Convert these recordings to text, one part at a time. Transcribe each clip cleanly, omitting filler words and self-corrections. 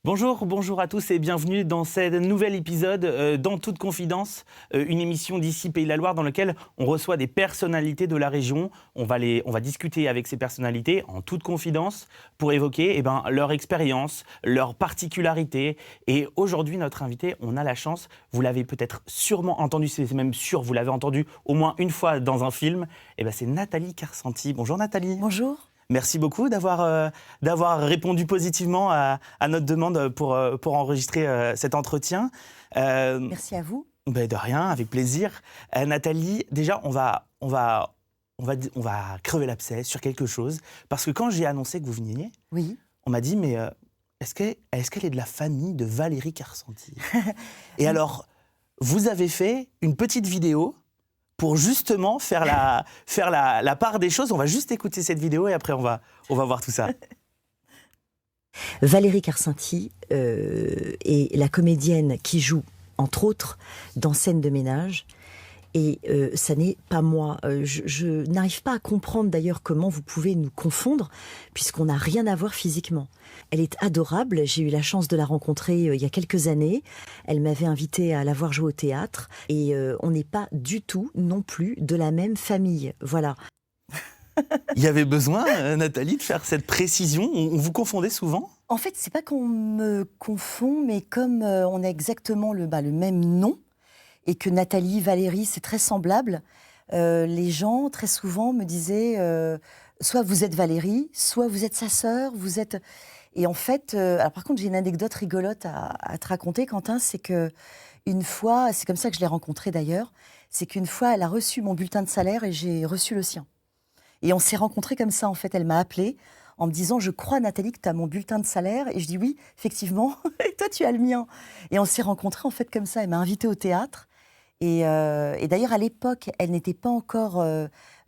Bonjour à tous et bienvenue dans ce nouvel épisode dans toute confidence, une émission d'ici Pays de la Loire dans laquelle on reçoit des personnalités de la région. On va discuter avec ces personnalités en toute confidence pour évoquer leur expérience, leurs particularités. Et aujourd'hui, notre invité, on a la chance, vous l'avez peut-être sûrement entendu, c'est même sûr, vous l'avez entendu au moins une fois dans un film, c'est Nathalie Carsanti. Bonjour Nathalie. Bonjour. Merci beaucoup d'avoir répondu positivement à notre demande pour enregistrer cet entretien. Merci à vous. De rien, avec plaisir. Nathalie, déjà, on va crever l'abcès sur quelque chose. Parce que quand j'ai annoncé que vous veniez, oui. On m'a dit, mais est-ce qu'elle est de la famille de Valérie Carsanti? Et alors, vous avez fait une petite vidéo pour justement faire la part des choses. On va juste écouter cette vidéo et après on va voir tout ça. Valérie Carsanti est la comédienne qui joue, entre autres, dans Scène de ménage. Et ça n'est pas moi. Je n'arrive pas à comprendre d'ailleurs comment vous pouvez nous confondre, puisqu'on n'a rien à voir physiquement. Elle est adorable, j'ai eu la chance de la rencontrer il y a quelques années. Elle m'avait invitée à la voir jouer au théâtre. Et on n'est pas du tout non plus de la même famille. Voilà. Il y avait besoin, Nathalie, de faire cette précision. On vous confondait souvent? En fait, c'est pas qu'on me confond, mais comme on a exactement le même nom, et que Nathalie, Valérie, c'est très semblable, les gens, très souvent, me disaient soit vous êtes Valérie, soit vous êtes sa sœur, vous êtes... Et en fait, alors par contre, j'ai une anecdote rigolote à te raconter, Quentin, c'est que une fois, c'est comme ça que je l'ai rencontrée d'ailleurs, c'est qu'une fois, elle a reçu mon bulletin de salaire et j'ai reçu le sien. Et on s'est rencontrés comme ça, en fait. Elle m'a appelée en me disant « Je crois, Nathalie, que tu as mon bulletin de salaire ?» Et je dis « Oui, effectivement. Et toi, tu as le mien. » Et on s'est rencontrés, en fait, comme ça. Elle m'a invitée au théâtre. Et d'ailleurs, à l'époque, elle n'était pas encore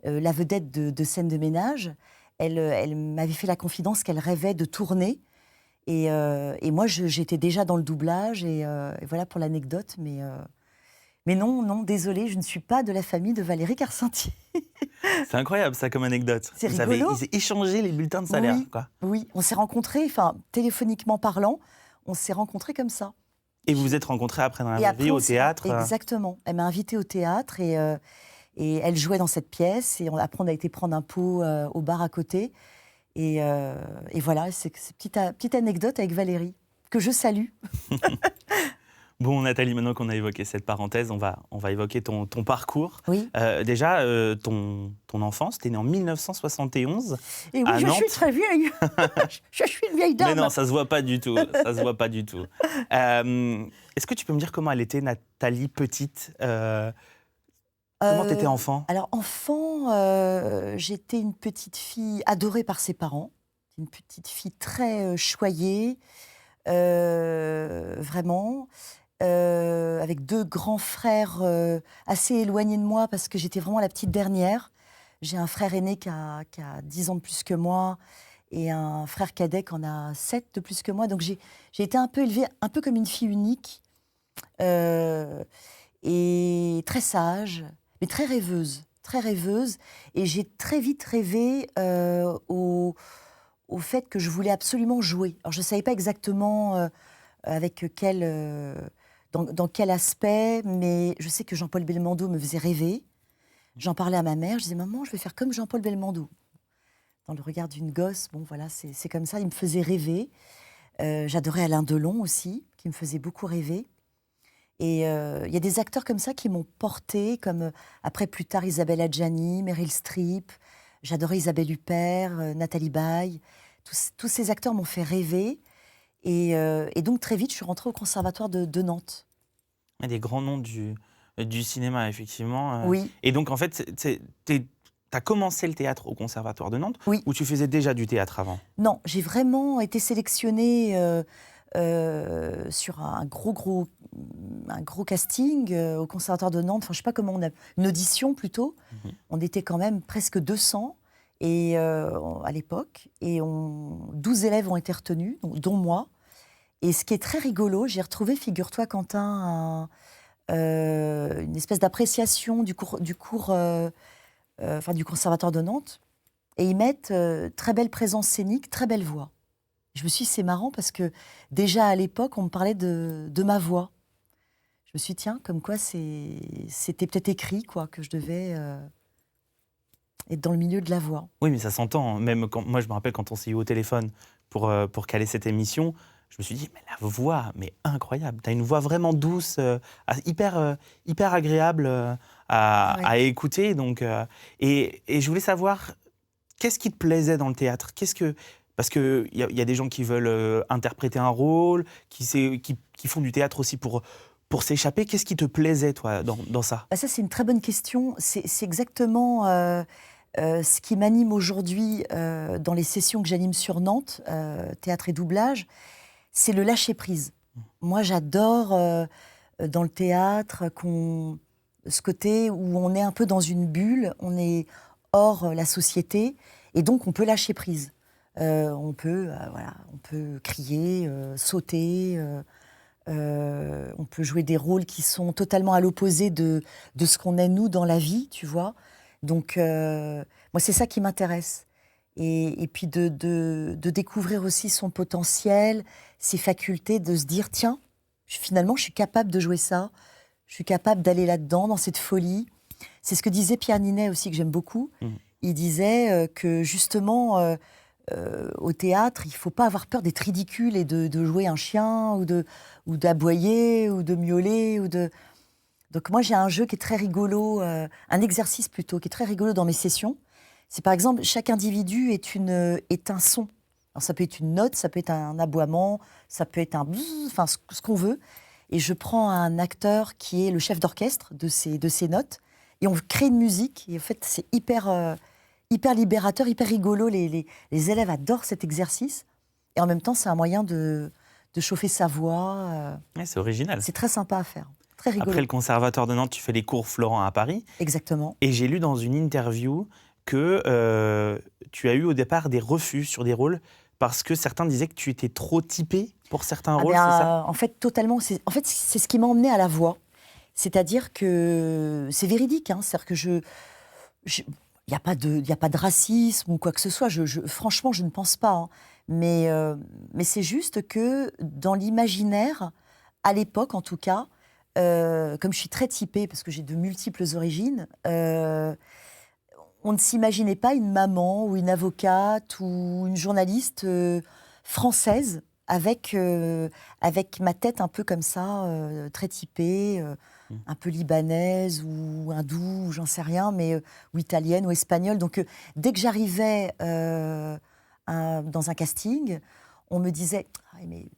la vedette de Scène de ménage. Elle m'avait fait la confidence qu'elle rêvait de tourner. Et moi, j'étais déjà dans le doublage. Et voilà pour l'anecdote. Mais non, désolée, je ne suis pas de la famille de Valérie Carsanti. C'est incroyable, ça, comme anecdote. C'est vous rigolo. avez échangé les bulletins de salaire, oui, quoi. Oui, on s'est rencontrés, téléphoniquement parlant, on s'est rencontrés comme ça. Et vous vous êtes rencontrés après dans la vraie vie, au théâtre? Exactement. Elle m'a invitée au théâtre et elle jouait dans cette pièce. Et après, on a été prendre un pot au bar à côté. Et voilà, c'est une petite anecdote avec Valérie, que je salue. Bon, Nathalie, maintenant qu'on a évoqué cette parenthèse, on va évoquer ton parcours. Oui. Déjà, ton enfance, t'es née en 1971 Et oui, à Nantes. Je suis très vieille. Je suis une vieille dame. Mais non, ça se voit pas du tout. Ça se voit pas du tout. Est-ce que tu peux me dire comment elle était, Nathalie, petite? Comment t'étais enfant? Alors, enfant, j'étais une petite fille adorée par ses parents. Une petite fille très choyée, vraiment. Avec deux grands frères assez éloignés de moi parce que j'étais vraiment la petite dernière. J'ai un frère aîné qui a 10 ans de plus que moi et un frère cadet qui en a 7 de plus que moi. Donc j'ai été un peu élevée un peu comme une fille unique et très sage, mais très rêveuse. Et j'ai très vite rêvé au fait que je voulais absolument jouer. Alors je ne savais pas exactement avec dans quel aspect, mais je sais que Jean-Paul Belmondo me faisait rêver. J'en parlais à ma mère, je disais « Maman, je vais faire comme Jean-Paul Belmondo ». Dans le regard d'une gosse, bon voilà, c'est comme ça, il me faisait rêver. J'adorais Alain Delon aussi, qui me faisait beaucoup rêver. Et il y a des acteurs comme ça qui m'ont portée, comme après plus tard Isabelle Adjani, Meryl Streep. J'adorais Isabelle Huppert, Nathalie Baye. Tous ces acteurs m'ont fait rêver. Et donc, très vite, je suis rentrée au Conservatoire de Nantes. Des grands noms du cinéma, effectivement. Oui. Et donc, en fait, t'as commencé le théâtre au Conservatoire de Nantes? Oui. Ou tu faisais déjà du théâtre avant? Non, j'ai vraiment été sélectionnée sur un gros casting au Conservatoire de Nantes. Enfin, je ne sais pas comment on a... Une audition, plutôt. Mm-hmm. On était quand même presque 200 à l'époque. Et 12 élèves ont été retenus, dont moi. Et ce qui est très rigolo, j'ai retrouvé, figure-toi, Quentin, une espèce d'appréciation du Conservatoire de Nantes. Et ils mettent très belle présence scénique, très belle voix. Je me suis dit, c'est marrant parce que déjà à l'époque, on me parlait de ma voix. Je me suis dit, tiens, comme quoi c'était peut-être écrit, quoi, que je devais être dans le milieu de la voix. Oui, mais ça s'entend. Même quand, moi, je me rappelle quand on s'est eu au téléphone pour caler cette émission, je me suis dit, mais la voix, mais incroyable. Tu as une voix vraiment douce, hyper agréable à écouter. Donc, et je voulais savoir, qu'est-ce qui te plaisait dans le théâtre? Parce qu'il y a des gens qui veulent interpréter un rôle, qui font du théâtre aussi pour s'échapper. Qu'est-ce qui te plaisait, toi, dans ça? Ça, c'est une très bonne question. C'est exactement ce qui m'anime aujourd'hui dans les sessions que j'anime sur Nantes, théâtre et doublage, c'est le lâcher-prise. Moi, j'adore dans le théâtre ce côté où on est un peu dans une bulle, on est hors la société, et donc on peut lâcher prise. On peut crier, sauter, on peut jouer des rôles qui sont totalement à l'opposé de ce qu'on est nous dans la vie, tu vois. Donc, moi, c'est ça qui m'intéresse. Et puis de découvrir aussi son potentiel, ses facultés, de se dire, tiens, finalement, je suis capable de jouer ça, je suis capable d'aller là-dedans, dans cette folie. C'est ce que disait Pierre Ninet aussi, que j'aime beaucoup. Il disait que justement, au théâtre, il ne faut pas avoir peur d'être ridicule et de jouer un chien ou d'aboyer ou de miauler. Donc moi, j'ai un jeu qui est très rigolo, un exercice plutôt, qui est très rigolo dans mes sessions. C'est par exemple, chaque individu est un son. Alors ça peut être une note, ça peut être un aboiement, ça peut être un bzzz, enfin ce qu'on veut. Et je prends un acteur qui est le chef d'orchestre de ces notes, et on crée une musique. Et en fait, c'est hyper libérateur, hyper rigolo. Les élèves adorent cet exercice. Et en même temps, c'est un moyen de chauffer sa voix. Ouais, c'est original. C'est très sympa à faire. Très rigolo. Après le Conservatoire de Nantes, tu fais les cours Florent à Paris. Exactement. Et j'ai lu dans une interview que tu as eu au départ des refus sur des rôles parce que certains disaient que tu étais trop typé pour certains rôles, c'est ça? En fait, totalement. C'est ce qui m'a emmené à la voix. C'est-à-dire que c'est véridique. C'est-à-dire que il n'y a pas de racisme ou quoi que ce soit. Franchement, je ne pense pas. Mais c'est juste que dans l'imaginaire, à l'époque en tout cas, comme je suis très typée, parce que j'ai de multiples origines, on ne s'imaginait pas une maman ou une avocate ou une journaliste française avec ma tête un peu comme ça, très typée, un peu libanaise ou hindoue, ou j'en sais rien, mais ou italienne ou espagnole. Donc dès que j'arrivais dans un casting, on me disait ah, mais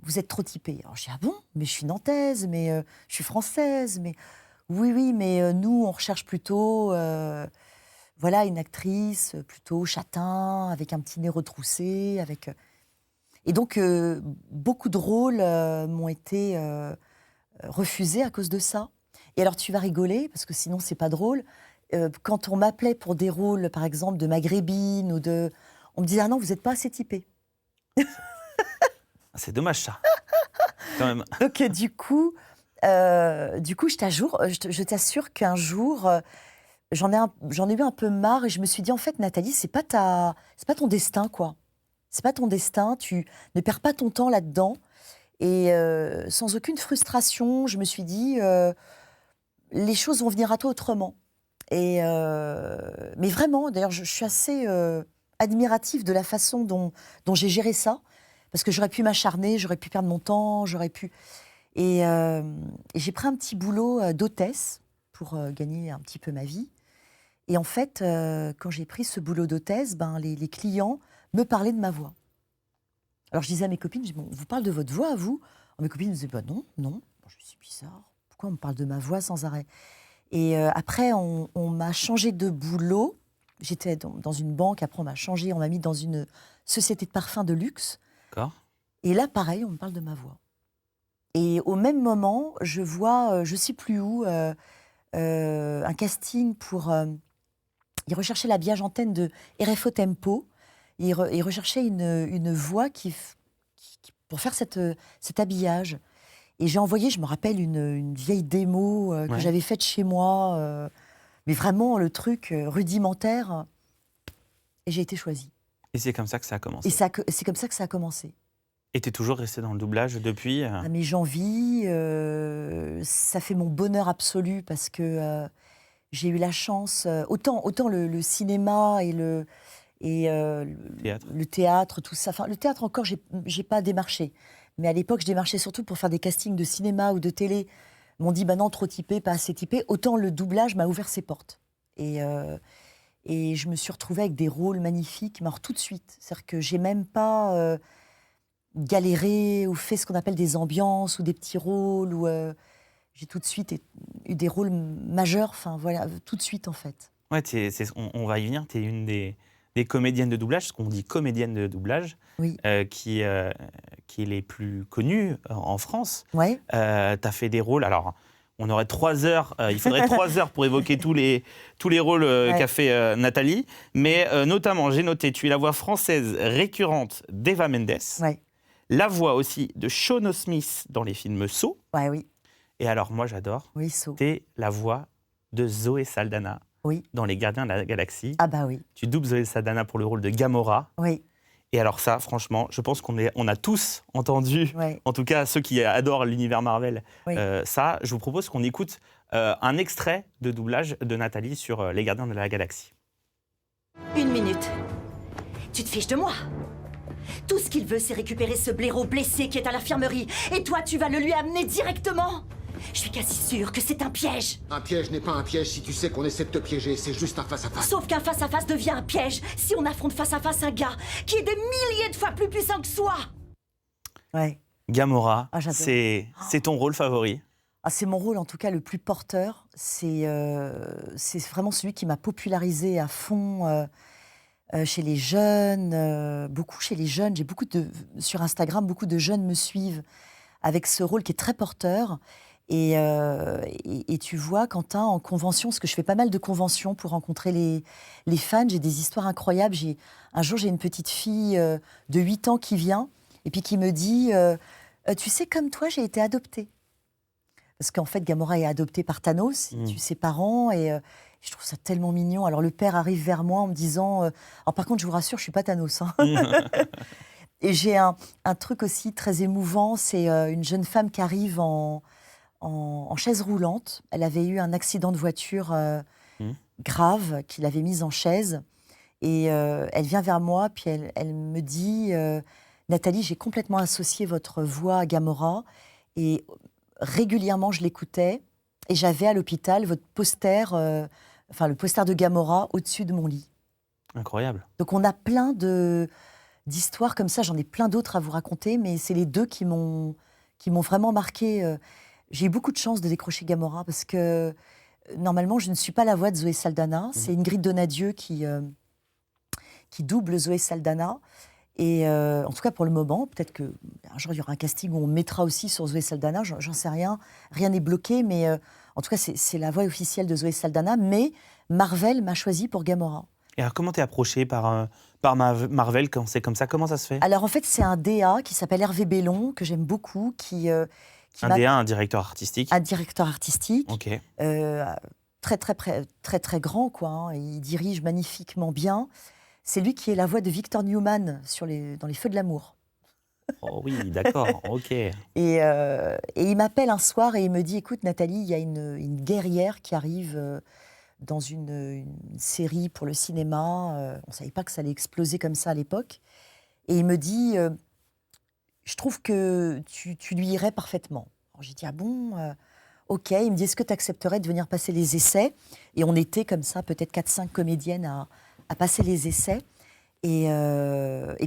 vous êtes trop typée. Alors je dis ah bon, mais je suis nantaise, mais je suis française, mais oui, mais nous on recherche plutôt voilà une actrice plutôt châtain avec un petit nez retroussé, avec et donc beaucoup de rôles m'ont été refusés à cause de ça. Et alors tu vas rigoler parce que sinon c'est pas drôle. Quand on m'appelait pour des rôles, par exemple de maghrébine on me disait ah non vous n'êtes pas assez typée. C'est dommage ça. Quand même. Donc du coup, je t'assure qu'un jour, j'en ai eu un peu marre et je me suis dit en fait Nathalie, c'est pas ton destin quoi. C'est pas ton destin, tu ne perds pas ton temps là-dedans. Et sans aucune frustration, je me suis dit les choses vont venir à toi autrement. Et mais vraiment, d'ailleurs, je suis assez admirative de la façon dont j'ai géré ça. Parce que j'aurais pu m'acharner, j'aurais pu perdre mon temps, j'aurais pu... Et j'ai pris un petit boulot d'hôtesse pour gagner un petit peu ma vie. Et en fait, quand j'ai pris ce boulot d'hôtesse, les clients me parlaient de ma voix. Alors je disais à mes copines, je dis, bon, on vous parle de votre voix à vous? Mes copines me disaient, bah non. Bon, je me suis dit, bizarre, pourquoi on me parle de ma voix sans arrêt? Et après, on m'a changé de boulot. J'étais dans une banque, après on m'a changé, on m'a mis dans une société de parfums de luxe. D'accord. Et là, pareil, on me parle de ma voix. Et au même moment, je vois, je ne sais plus où, un casting pour... ils recherchaient l'habillage antenne de RFO Tempo. Ils recherchaient une voix pour faire cet habillage. Et j'ai envoyé, je me rappelle, une vieille démo que j'avais faite chez moi, mais vraiment le truc rudimentaire. Et j'ai été choisie. Et c'est comme ça que ça a commencé. Et c'est comme ça que ça a commencé. Et tu es toujours resté dans le doublage depuis Ah, mais j'en vis, ça fait mon bonheur absolu parce que j'ai eu la chance, autant le cinéma et théâtre. le théâtre, tout ça. Enfin, le théâtre encore, j'ai pas démarché. Mais à l'époque, je démarchais surtout pour faire des castings de cinéma ou de télé. Ils m'ont dit, bah non, trop typé, pas assez typé. Autant le doublage m'a ouvert ses portes. Et je me suis retrouvée avec des rôles magnifiques, mais alors tout de suite. C'est-à-dire que j'ai même pas galéré ou fait ce qu'on appelle des ambiances ou des petits rôles. J'ai tout de suite eu des rôles majeurs, enfin voilà, tout de suite en fait. Ouais, on va y venir, tu es une des comédiennes de doublage, ce qu'on dit comédienne de doublage, Oui. qui est les plus connues en France. Ouais. Tu as fait des rôles, alors on aurait 3 heures, il faudrait 3 heures pour évoquer tous les rôles qu'a fait Nathalie, mais notamment, j'ai noté, tu es la voix française récurrente d'Eva Mendes, Ouais. la voix aussi de Sean Smith dans les films Saw, Ouais, oui. et alors moi j'adore, Oui, Saw. tu es la voix de Zoé Saldana. Oui. Dans Les Gardiens de la Galaxie. Ah bah oui. Tu doubles Zoé Saldana pour le rôle de Gamora. Oui. Et alors ça, franchement, je pense qu'on a tous entendu, Ouais. en tout cas ceux qui adorent l'univers Marvel, Oui. ça. Je vous propose qu'on écoute un extrait de doublage de Nathalie sur Les Gardiens de la Galaxie. 1 minute. Tu te fiches de moi. Tout ce qu'il veut, c'est récupérer ce blaireau blessé qui est à l'infirmerie. Et toi, tu vas le lui amener directement. Je suis quasi sûre que c'est un piège. Un piège n'est pas un piège si tu sais qu'on essaie de te piéger, c'est juste un face-à-face. Sauf qu'un face-à-face devient un piège si on affronte face-à-face un gars qui est des milliers de fois plus puissant que soi. Ouais. Gamora, Ah, j'adore. c'est ton rôle favori? Ah, c'est mon rôle en tout cas le plus porteur. C'est vraiment celui qui m'a popularisé à fond chez les jeunes, beaucoup chez les jeunes. Sur Instagram, beaucoup de jeunes me suivent avec ce rôle qui est très porteur. Et tu vois, Quentin, en convention, parce que je fais pas mal de conventions pour rencontrer les fans, j'ai des histoires incroyables. Un jour, j'ai une petite fille de 8 ans qui vient et puis qui me dit tu sais, comme toi, j'ai été adoptée. Parce qu'en fait, Gamora est adoptée par Thanos, il tue ses parents, et je trouve ça tellement mignon. Alors le père arrive vers moi en me disant alors par contre, je vous rassure, je suis pas Thanos. Hein. Et j'ai un truc aussi très émouvant, c'est une jeune femme qui arrive en chaise roulante. Elle avait eu un accident de voiture grave qui l'avait mise en chaise. Et elle vient vers moi, puis elle me dit Nathalie, j'ai complètement associé votre voix à Gamora. Et régulièrement, je l'écoutais. Et j'avais à l'hôpital votre poster, le poster de Gamora au-dessus de mon lit. Incroyable. Donc on a plein d'histoires comme ça. J'en ai plein d'autres à vous raconter, mais c'est les deux qui m'ont vraiment marqué. J'ai eu beaucoup de chance de décrocher Gamora parce que normalement, je ne suis pas la voix de Zoé Saldana. C'est Ingrid Donadieu qui double Zoé Saldana. Et en tout cas, pour le moment, peut-être qu'un jour, il y aura un casting où on mettra aussi sur Zoé Saldana. J'en sais rien. Rien n'est bloqué, mais en tout cas, c'est la voix officielle de Zoé Saldana. Mais Marvel m'a choisi pour Gamora. Et alors, comment t'es approché par Marvel quand c'est comme ça? Comment ça se fait? Alors, en fait, c'est un DA qui s'appelle Hervé Bellon, que j'aime beaucoup, un DA, un directeur artistique. Un directeur artistique. Ok. Très grand, quoi. Hein. Il dirige magnifiquement bien. C'est lui qui est la voix de Victor Newman dans Les Feux de l'amour. Oh oui, d'accord, ok. Et il m'appelle un soir et il me dit, écoute Nathalie, il y a une guerrière qui arrive dans une série pour le cinéma. On ne savait pas que ça allait exploser comme ça à l'époque. Et il me dit, je trouve que tu lui irais parfaitement. Alors j'ai dit, ah bon ok. Il me dit, est-ce que tu accepterais de venir passer les essais? Et on était comme ça, peut-être 4-5 comédiennes à passer les essais. Et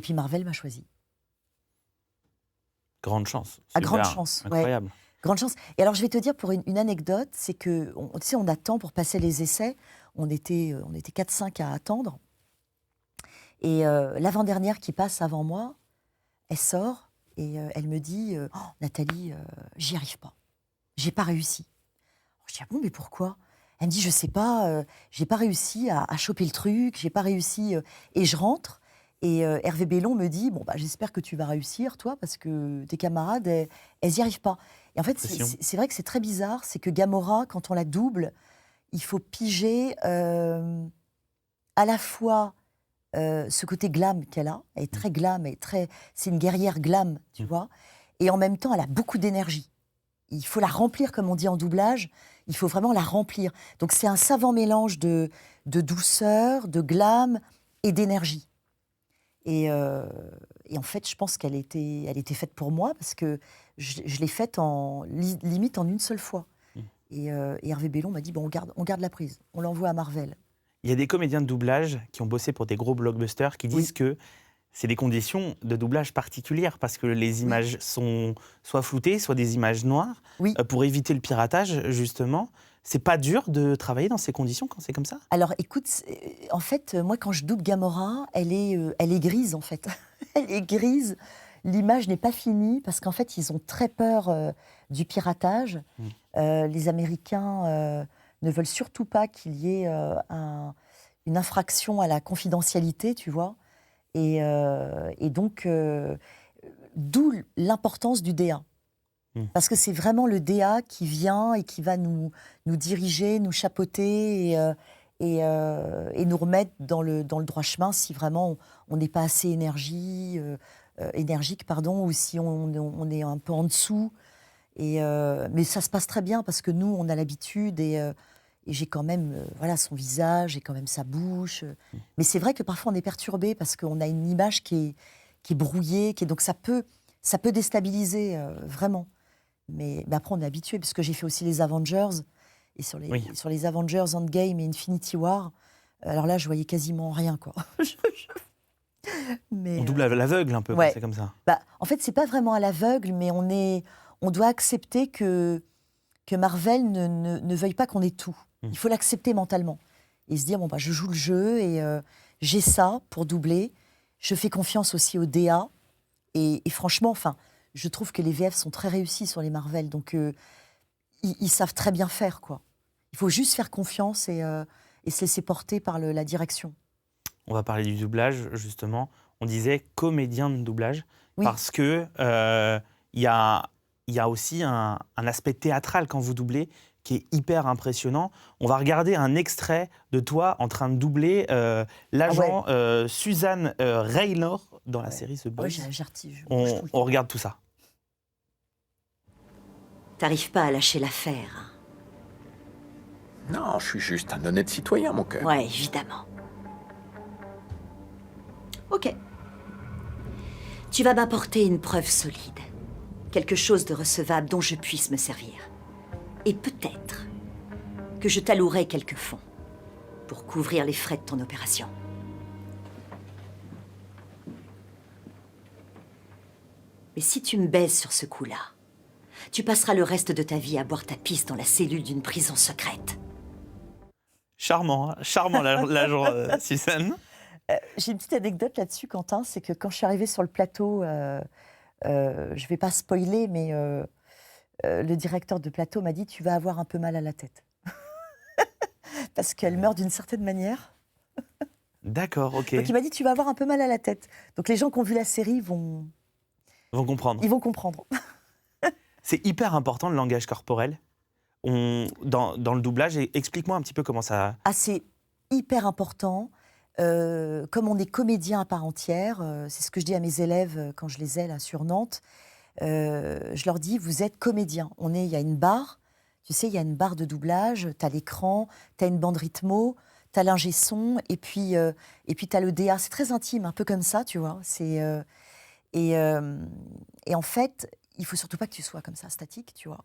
puis Marvel m'a choisi. Grande chance. À grande chance, incroyable. Ouais. Grande chance. Et alors je vais te dire pour une anecdote, c'est que tu sais, on attend pour passer les essais. On était 4-5 à attendre. Et l'avant-dernière qui passe avant moi, elle sort et elle me dit oh, Nathalie, j'y arrive pas. J'ai pas réussi. Je dis ah bon, mais pourquoi? Elle me dit, je sais pas, j'ai pas réussi à choper le truc, j'ai pas réussi. Et je rentre, et Hervé Bellon me dit, bon, bah, j'espère que tu vas réussir, toi, parce que tes camarades, elles y arrivent pas. Et en fait, c'est vrai que c'est très bizarre, c'est que Gamora, quand on la double, il faut piger à la fois ce côté glam qu'elle a. Elle est très glam, c'est une guerrière glam, tu vois. Et en même temps, elle a beaucoup d'énergie. Il faut la remplir, comme on dit en doublage. Il faut vraiment la remplir. Donc c'est un savant mélange de douceur, de glam et d'énergie. Et en fait, je pense qu'elle était faite pour moi parce que je l'ai faite limite en une seule fois. Et Hervé Bellon m'a dit, bon, on garde la prise, on l'envoie à Marvel. Il y a des comédiens de doublage qui ont bossé pour des gros blockbusters qui disent que c'est des conditions de doublage particulières parce que les images sont soit floutées, soit des images noires. Pour éviter le piratage, justement. C'est pas dur de travailler dans ces conditions quand c'est comme ça ? Alors, écoute, en fait, moi, quand je double Gamora, elle est grise, en fait. Elle est grise. L'image n'est pas finie parce qu'en fait, ils ont très peur du piratage. Les Américains ne veulent surtout pas qu'il y ait une infraction à la confidentialité, tu vois. Et donc, d'où l'importance du DA. Parce que c'est vraiment le DA qui vient et qui va nous diriger, nous chapeauter et nous remettre dans le droit chemin si vraiment on n'est pas assez énergique, ou si on est un peu en dessous. Mais ça se passe très bien parce que nous, on a l'habitude et j'ai quand même son visage, j'ai quand même sa bouche. Mais c'est vrai que parfois on est perturbé parce qu'on a une image qui est brouillée, donc ça peut déstabiliser vraiment. Mais après, on est habitué, parce que j'ai fait aussi les Avengers. Et sur les Avengers Endgame et Infinity War, alors là, je voyais quasiment rien, quoi. On double à l'aveugle un peu, quand c'est comme ça. En fait, c'est pas vraiment à l'aveugle, mais on doit accepter que Marvel ne veuille pas qu'on ait tout. Il faut l'accepter mentalement. Et se dire, je joue le jeu et j'ai ça pour doubler. Je fais confiance aussi au DA. Et franchement, je trouve que les VF sont très réussis sur les Marvel, donc ils savent très bien faire, quoi. Il faut juste faire confiance et se laisser porter par la direction. On va parler du doublage, justement. On disait comédien de doublage, parce que y a aussi un aspect théâtral quand vous doublez qui est hyper impressionnant. On va regarder un extrait de toi en train de doubler l'agent Suzanne Raynor dans la série The Boys. On regarde tout ça. T'arrives pas à lâcher l'affaire. Non, je suis juste un honnête citoyen, mon cœur. Ouais, évidemment. Ok. Tu vas m'apporter une preuve solide. Quelque chose de recevable dont je puisse me servir. Et peut-être que je t'allouerai quelques fonds pour couvrir les frais de ton opération. Mais si tu me baises sur ce coup-là, tu passeras le reste de ta vie à boire ta pisse dans la cellule d'une prison secrète. Charmant, hein, charmant l'agent Suzanne. J'ai une petite anecdote là-dessus, Quentin, c'est que quand je suis arrivée sur le plateau, je ne vais pas spoiler, mais le directeur de plateau m'a dit « Tu vas avoir un peu mal à la tête ». Parce qu'elle meurt d'une certaine manière. D'accord, ok. Donc il m'a dit « Tu vas avoir un peu mal à la tête ». Donc les gens qui ont vu la série vont comprendre. Ils vont comprendre. C'est hyper important le langage corporel dans le doublage. Explique-moi un petit peu comment ça... C'est hyper important. Comme on est comédien à part entière, c'est ce que je dis à mes élèves quand je les ai là sur Nantes, je leur dis, vous êtes comédien. Il y a une barre, tu sais, il y a une barre de doublage, tu as l'écran, tu as une bande rythmo, tu as l'ingé son, et puis tu as le DA. C'est très intime, un peu comme ça, tu vois. Et en fait, il faut surtout pas que tu sois comme ça, statique, tu vois.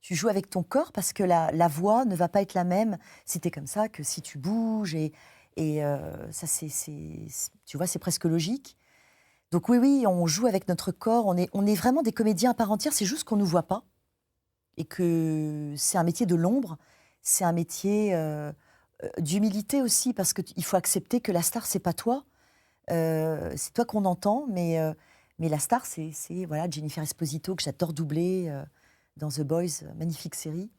Tu joues avec ton corps parce que la voix ne va pas être la même si tu es comme ça que si tu bouges. Et ça, tu vois, c'est presque logique. Donc oui, on joue avec notre corps. On est vraiment des comédiens à part entière. C'est juste qu'on ne nous voit pas. Et que c'est un métier de l'ombre. C'est un métier d'humilité aussi, parce qu'il faut accepter que la star, c'est pas toi. C'est toi qu'on entend, mais la star, c'est Jennifer Esposito, que j'adore doubler dans The Boys, magnifique série.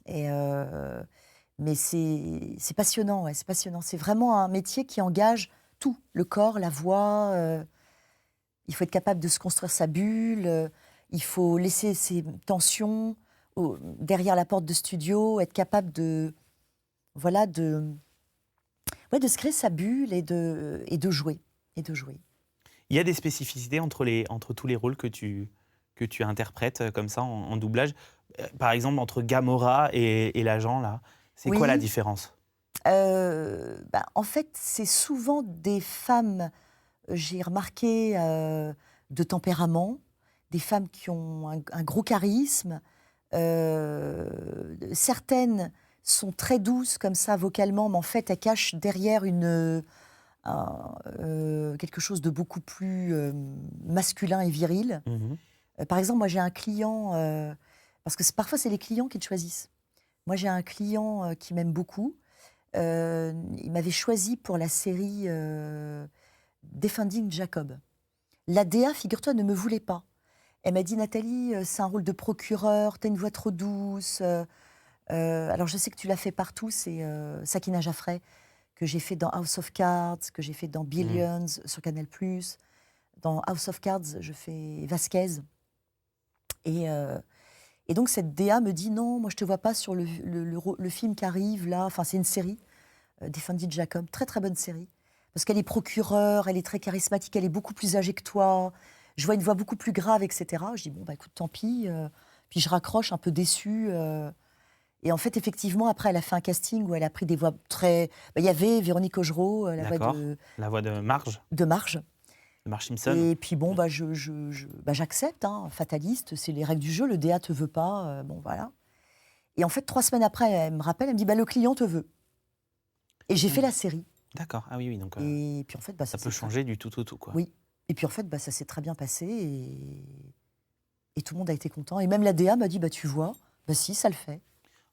Mais c'est passionnant, c'est passionnant. C'est vraiment un métier qui engage tout, le corps, la voix. Il faut être capable de se construire sa bulle. Il faut laisser ses tensions derrière la porte de studio, être capable de Ouais, de se créer sa bulle et de jouer. Il y a des spécificités entre tous les rôles que tu interprètes comme ça en doublage. Par exemple, entre Gamora et l'agent, là, c'est Oui. quoi la différence? En fait, c'est souvent des femmes, j'ai remarqué, de tempérament, des femmes qui ont un gros charisme. Certaines sont très douces comme ça vocalement, mais en fait, elles cachent derrière quelque chose de beaucoup plus masculin et viril. Mhm. Par exemple, moi j'ai un client, parce que parfois c'est les clients qui te choisissent. Moi j'ai un client qui m'aime beaucoup. Il m'avait choisi pour la série Defending Jacob. La DA, figure-toi, ne me voulait pas. Elle m'a dit, Nathalie, c'est un rôle de procureur, t'as une voix trop douce. Alors je sais que tu l'as fait partout, c'est Sakina Jaffray, que j'ai fait dans House of Cards, que j'ai fait dans Billions sur Canal+. Dans House of Cards, je fais Vasquez. Et donc cette DA me dit, non, moi je te vois pas sur le film qui arrive là, enfin c'est une série, Defending Jacob, très très bonne série. Parce qu'elle est procureure, elle est très charismatique, elle est beaucoup plus âgée que toi. Je vois une voix beaucoup plus grave, etc. Je dis, bon, bah écoute, tant pis. Puis je raccroche, un peu déçue. Et en fait, effectivement, après, elle a fait un casting où elle a pris des voix très... Il y avait Véronique Augereau, la voix La voix de Marge. de Marge. De Marge Simpson. Et puis bon, j'accepte, hein, fataliste, c'est les règles du jeu, le DA te veut pas, bon voilà. Et en fait, 3 semaines après, elle me rappelle, elle me dit, le client te veut. Et j'ai fait la série. D'accord, ah oui, donc Et puis en fait, ça peut changer du tout au tout, quoi. Oui. Et puis en fait, ça s'est très bien passé et tout le monde a été content. Et même la DA m'a dit, tu vois, si, ça le fait.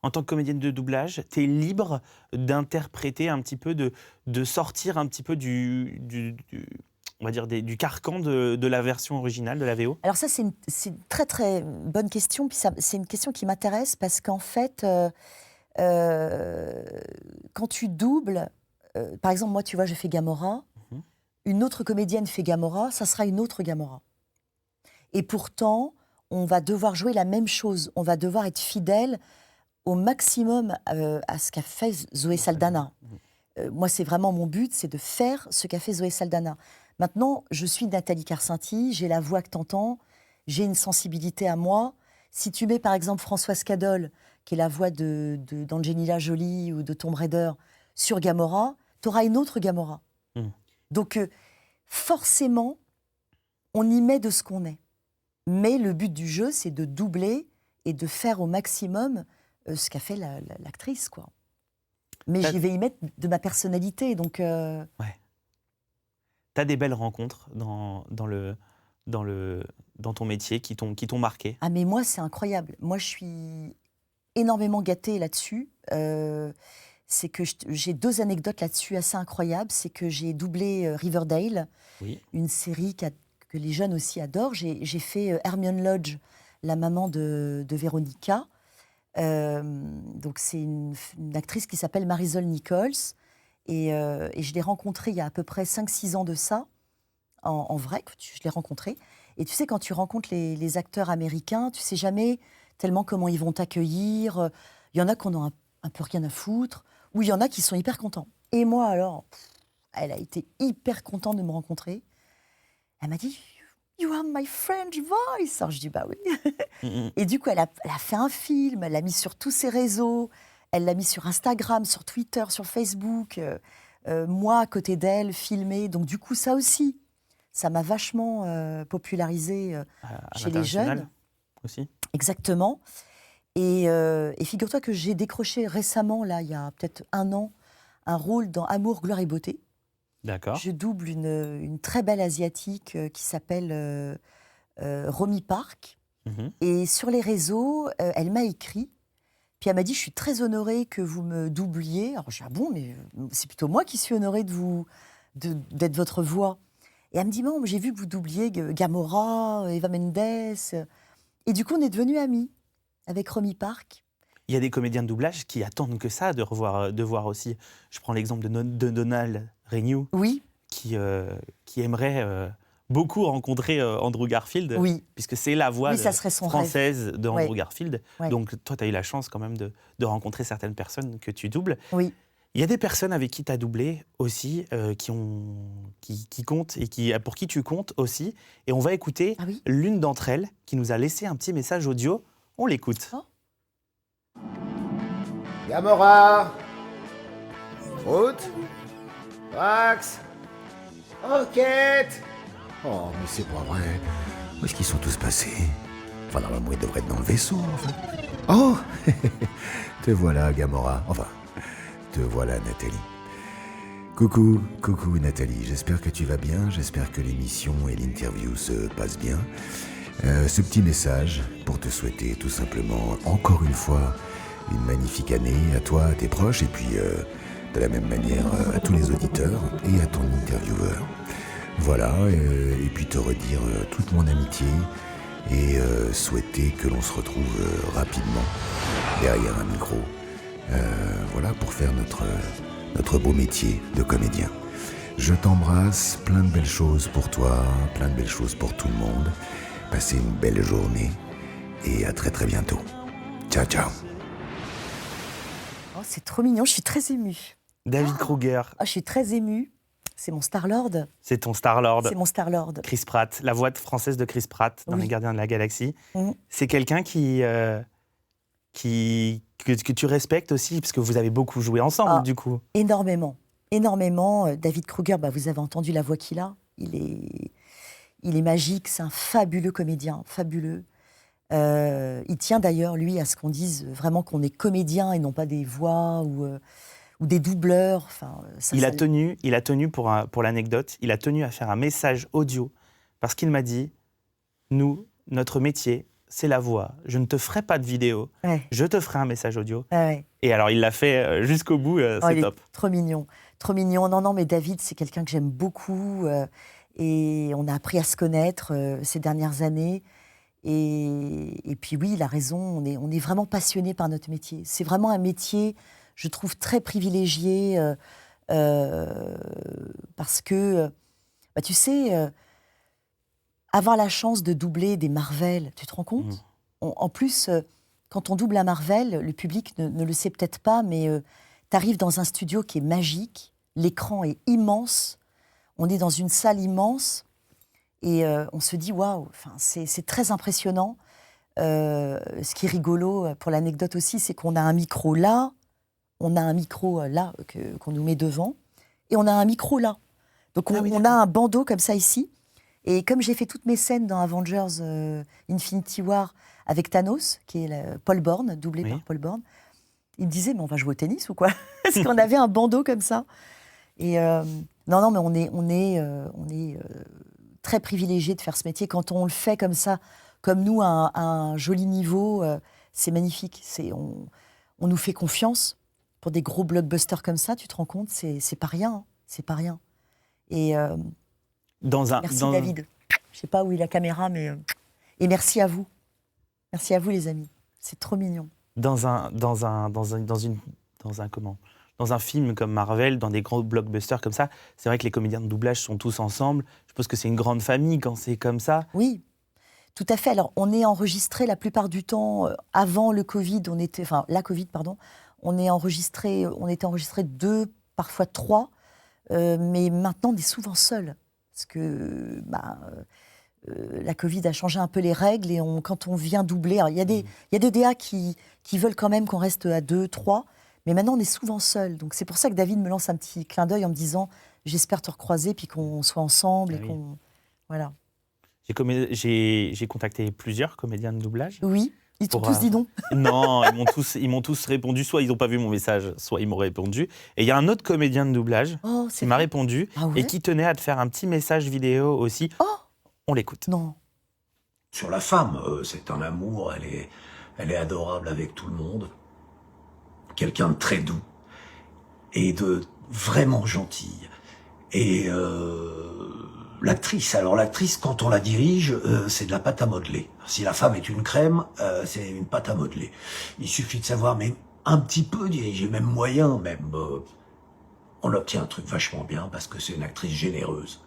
En tant que comédienne de doublage, tu es libre d'interpréter un petit peu, de sortir un petit peu on va dire du carcan de la version originale, de la VO? Alors ça, c'est une très très bonne question. Puis c'est une question qui m'intéresse parce qu'en fait, quand tu doubles, par exemple, moi, tu vois, je fais Gamora, une autre comédienne fait Gamora, ça sera une autre Gamora. Et pourtant, on va devoir jouer la même chose. On va devoir être fidèle au maximum à ce qu'a fait Zoé Saldana. Moi, c'est vraiment mon but, c'est de faire ce qu'a fait Zoé Saldana. Maintenant, je suis Nathalie Carcinti, j'ai la voix que t'entends, j'ai une sensibilité à moi. Si tu mets par exemple Françoise Cadol, qui est la voix d'Angelina Jolie ou de Tomb Raider, sur Gamora, t'auras une autre Gamora. Donc, forcément, on y met de ce qu'on est. Mais le but du jeu, c'est de doubler et de faire au maximum ce qu'a fait l'actrice, quoi. Mais j'y vais y mettre de ma personnalité, donc... Ouais. T'as des belles rencontres dans ton métier qui t'ont marqué? Ah mais moi, c'est incroyable. Moi, je suis énormément gâtée là-dessus. C'est que j'ai 2 anecdotes là-dessus assez incroyables. C'est que j'ai doublé Riverdale, une série que les jeunes aussi adorent. J'ai fait Hermione Lodge, la maman de Véronica. Donc c'est une actrice qui s'appelle Marisol Nichols. Et je l'ai rencontrée il y a à peu près 5-6 ans de ça, en vrai, je l'ai rencontrée. Et tu sais, quand tu rencontres les acteurs américains, tu sais jamais tellement comment ils vont t'accueillir. Il y en a qui en ont un peu rien à foutre, ou il y en a qui sont hyper contents. Et moi, alors, elle a été hyper contente de me rencontrer. Elle m'a dit « You are my French voice !» Alors je dis « Bah oui !» Et du coup, elle a fait un film, elle l'a mis sur tous ses réseaux, elle l'a mis sur Instagram, sur Twitter, sur Facebook, moi à côté d'elle, filmé. Donc du coup, ça aussi, ça m'a vachement popularisé chez les jeunes. Aussi. Exactement. Et figure-toi que j'ai décroché récemment, là, il y a peut-être 1 an, un rôle dans Amour, gloire et beauté. D'accord. Je double une très belle asiatique qui s'appelle Romy Park. Et sur les réseaux, elle m'a écrit. Puis elle m'a dit, je suis très honorée que vous me doubliez. Alors je dis, ah bon, mais c'est plutôt moi qui suis honorée d'être votre voix. Et elle me dit, bon, j'ai vu que vous doubliez Gamora, Eva Mendes. Et du coup, on est devenus amis avec Romy Park. Il y a des comédiens de doublage qui attendent que ça, de voir aussi. Je prends l'exemple de Donald Renew, qui aimerait beaucoup rencontrer Andrew Garfield, puisque c'est la voix française d'Andrew Garfield. Donc toi, tu as eu la chance quand même de rencontrer certaines personnes que tu doubles. Oui. Il y a des personnes avec qui tu as doublé aussi, qui comptent et pour qui tu comptes aussi. Et on va écouter l'une d'entre elles qui nous a laissé un petit message audio. On l'écoute. Oh. Gamora, Route, Drax, Rocket. Oh, mais c'est pas vrai. Où est-ce qu'ils sont tous passés? Enfin, normalement, ils devraient être dans le vaisseau, enfin. Oh te voilà, Gamora. Enfin, te voilà, Nathalie. Coucou Nathalie, j'espère que tu vas bien, j'espère que l'émission et l'interview se passent bien. Ce petit message pour te souhaiter tout simplement, encore une fois, une magnifique année à toi, à tes proches, et puis de la même manière à tous les auditeurs et à ton intervieweur. Voilà, et puis te redire toute mon amitié et souhaiter que l'on se retrouve rapidement derrière un micro. Voilà, pour faire notre beau métier de comédien. Je t'embrasse, plein de belles choses pour toi, plein de belles choses pour tout le monde. Passez une belle journée et à très très bientôt. Ciao, ciao. Oh, c'est trop mignon, je suis très émue. David Kruger. Oh, je suis très émue. C'est mon Star-Lord. C'est ton Star-Lord. C'est mon Star-Lord. Chris Pratt, la voix française de Chris Pratt dans Les Gardiens de la Galaxie. C'est quelqu'un que tu respectes aussi, parce que vous avez beaucoup joué ensemble, du coup. Énormément. David Kruger, vous avez entendu la voix qu'il a. Il est magique, c'est un fabuleux comédien, fabuleux. Il tient d'ailleurs, lui, à ce qu'on dise vraiment qu'on est comédien et non pas des voix ou des doubleurs. Enfin, il a tenu pour l'anecdote, il a tenu à faire un message audio parce qu'il m'a dit, nous, notre métier, c'est la voix. Je ne te ferai pas de vidéo, je te ferai un message audio. Et alors, il l'a fait jusqu'au bout, c'est top. Trop mignon. Non, mais David, c'est quelqu'un que j'aime beaucoup et on a appris à se connaître ces dernières années. Et puis oui, il a raison, on est vraiment passionné par notre métier. C'est vraiment un métier, je trouve, très privilégié parce que, tu sais, avoir la chance de doubler des Marvel, tu te rends compte ? En plus, quand on double un Marvel, le public ne le sait peut-être pas, mais tu arrives dans un studio qui est magique, l'écran est immense, on est dans une salle immense, et on se dit, waouh, c'est très impressionnant. Ce qui est rigolo, pour l'anecdote aussi, c'est qu'on a un micro là, on a un micro là qu'on nous met devant, et on a un micro là. Donc on a un bandeau comme ça ici. Et comme j'ai fait toutes mes scènes dans Avengers Infinity War avec Thanos, qui est Paul Borne, doublé par Paul Borne, il me disait, mais on va jouer au tennis ou quoi ? Parce qu'on avait un bandeau comme ça. Et non, mais on est très privilégié de faire ce métier. Quand on le fait comme ça, comme nous, à un joli niveau, c'est magnifique. On nous fait confiance pour des gros blockbusters comme ça, tu te rends compte, c'est pas rien. Hein, c'est pas rien. Et merci David. Je sais pas où est la caméra, mais et merci à vous. Merci à vous les amis. C'est trop mignon. Dans un film comme Marvel, dans des gros blockbusters comme ça, c'est vrai que les comédiens de doublage sont tous ensemble. Je pense que c'est une grande famille quand c'est comme ça. Oui, tout à fait. Alors, on est enregistré la plupart du temps, avant le Covid, la Covid, pardon, on était enregistré 2, parfois 3, mais maintenant, on est souvent seuls. Parce que la Covid a changé un peu les règles et quand on vient doubler, il y a des DA qui veulent quand même qu'on reste à 2, 3, mais maintenant on est souvent seuls. Donc c'est pour ça que David me lance un petit clin d'œil en me disant j'espère te recroiser puis qu'on soit ensemble et qu'on voilà. J'ai contacté plusieurs comédiens de doublage. Oui, ils t'ont tous dit non. Non, ils m'ont tous répondu. Soit ils n'ont pas vu mon message, soit ils m'ont répondu. Et il y a un autre comédien de doublage qui m'a répondu et qui tenait à te faire un petit message vidéo aussi. On l'écoute. Non. Sur la femme, c'est un amour, elle est adorable avec tout le monde. Quelqu'un de très doux et de vraiment gentille. Et l'actrice, quand on la dirige, c'est de la pâte à modeler. Si la femme est une crème, c'est une pâte à modeler. Il suffit de savoir, mais un petit peu diriger, même moyen, on obtient un truc vachement bien parce que c'est une actrice généreuse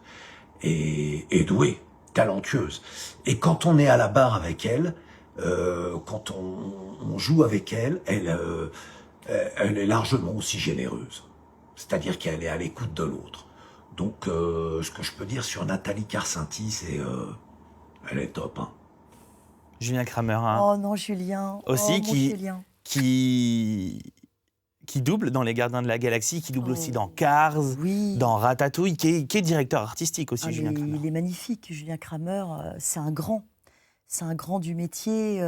et douée, talentueuse. Et quand on est à la barre avec elle, quand on joue avec elle, elle est largement aussi généreuse. C'est-à-dire qu'elle est à l'écoute de l'autre. Donc, ce que je peux dire sur Nathalie Carcinti, c'est... elle est top, hein. Julien Kramer, hein, Oh non, Julien. Aussi, oh, mon Julien. qui double dans Les Gardiens de la Galaxie, qui double Oh. aussi dans Cars, Oui. dans Ratatouille, qui est directeur artistique aussi, Ah, Julien mais Kramer. il est magnifique, Julien Kramer. C'est un grand. C'est un grand du métier.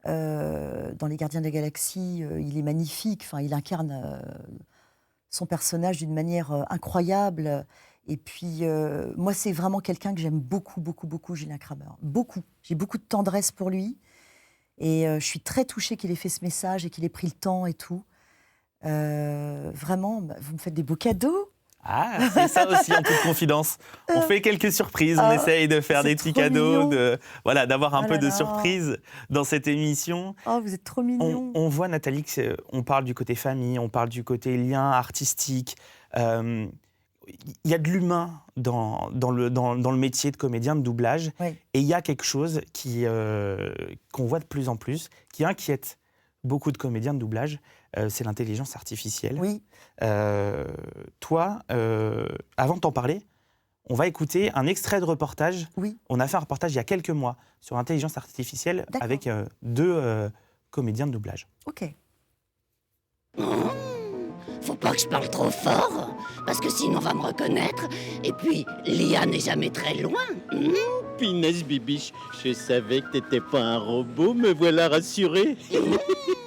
Dans Les Gardiens de la Galaxie, il est magnifique. Enfin, il incarne son personnage d'une manière incroyable. Et puis, moi, c'est vraiment quelqu'un que j'aime beaucoup, beaucoup, beaucoup, Julien Kramer. Beaucoup. J'ai beaucoup de tendresse pour lui. Et je suis très touchée qu'il ait fait ce message et qu'il ait pris le temps et tout. Vraiment, vous me faites des beaux cadeaux. Ah, c'est ça aussi en toute confidence. On fait quelques surprises, on essaye de faire c'est des petits trop cadeaux, mignon. d'avoir un Oh peu là de là. surprise dans cette émission. Oh, vous êtes trop mignon. On voit, Nathalie, on parle du côté famille, on parle du côté lien artistique. Il y a de l'humain dans le métier de comédien de doublage. Oui. Et il y a quelque chose qu'on voit de plus en plus, qui inquiète beaucoup de comédiens de doublage, c'est l'intelligence artificielle. Oui. Toi, avant de t'en parler, on va écouter un extrait de reportage. Oui. On a fait un reportage il y a quelques mois sur l'intelligence artificielle D'accord. avec deux comédiens de doublage. Ok. Faut pas que je parle trop fort, parce que sinon on va me reconnaître. Et puis, l'IA n'est jamais très loin. Punaise, Bibiche, je savais que t'étais pas un robot, me voilà rassuré.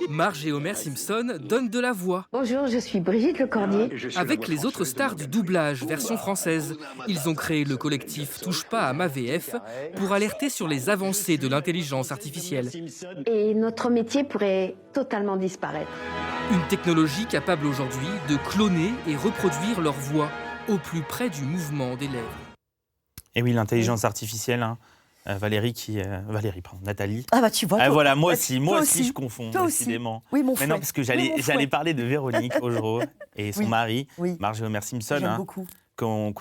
Marge et Homer Simpson donnent de la voix. Bonjour, je suis Brigitte Lecordier. Avec les autres stars du doublage, version française, ils ont créé le collectif Touche pas à ma VF pour alerter sur les avancées de l'intelligence artificielle. Et notre métier pourrait totalement disparaître. Une technologie capable aujourd'hui de cloner et reproduire leur voix au plus près du mouvement des lèvres. Et oui, l'intelligence artificielle, hein, Nathalie. Ah bah tu vois. Ah, toi- voilà, moi bah, aussi, toi je confonds, Toi aussi. décidément. Oui, mon Mais frère. non, parce que j'allais parler de Véronique Augereau et son Oui. mari, Oui. Marge et Homer Simpson, J'aime hein, beaucoup. qu'on